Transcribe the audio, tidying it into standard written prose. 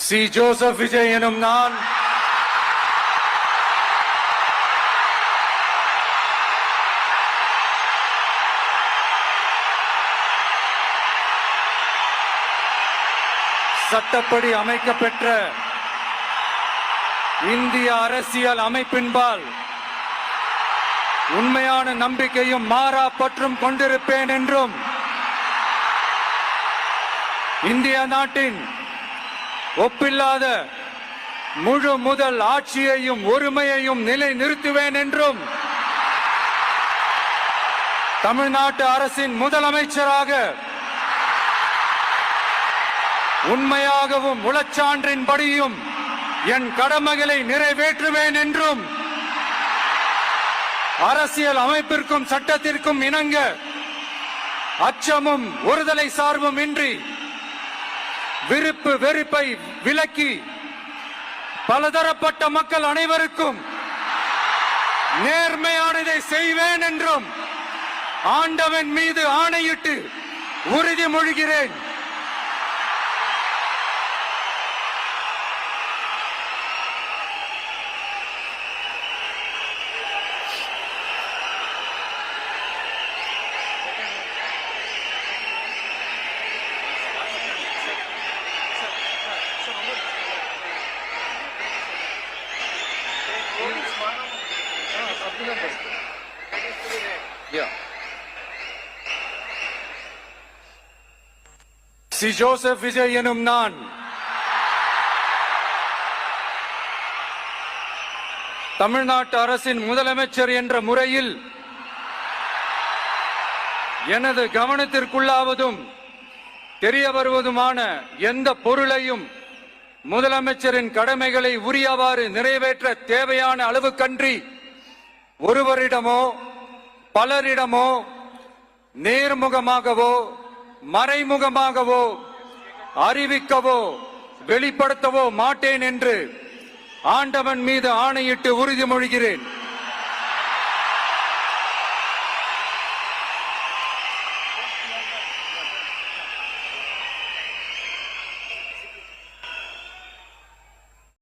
C. Joseph Vijay எனும் நான் சட்டப்படி அமைக்கப்பெற்ற இந்திய அரசியல் அமைப்பின்பால் உண்மையான நம்பிக்கையும் மாறா பற்றும் கொண்டிருப்பேன் என்றும் இந்திய நாட்டின் ஒப்பில்லாத முழு முதல் ஆட்சியையும் ஒருமையையும் நிலை நிறுத்துவேன் என்றும் தமிழ்நாட்டு அரசின் முதலமைச்சராக உண்மையாகவும் உளச்சான்றின்படியும் என் கடமைகளை நிறைவேற்றுவேன் என்றும் அரசியல் அமைப்பிற்கும் சட்டத்திற்கும் இணங்க அச்சமும் ஒருதலை சார்பும் இன்றி விருப்பு வெறுப்பை விலக்கி பலதரப்பட்ட மக்கள் அனைவருக்கும் நேர்மையானதை செய்வேன் என்றும் ஆண்டவன் மீது ஆணையிட்டு உறுதிமொழிகிறேன். சி. ஜோசப் விஜய் எனும் நான் தமிழ்நாட்டு அரசின் முதலமைச்சர் என்ற முறையில் எனது கவனத்திற்குள்ளாவதும் தெரிய வருவதுமான எந்த பொருளையும் முதலமைச்சரின் கடமைகளை உரியவாறு நிறைவேற்ற தேவையான அளவுக்கன்றி ஒருவரிடமோ பலரிடமோ நேர்முகமாகவோ மறைமுகமாகவோ அறிவிக்கவோ வெளிப்படுத்தவோ மாட்டேன் என்று ஆண்டவன் மீது ஆணையிட்டு உறுதிமொழிகிறேன்.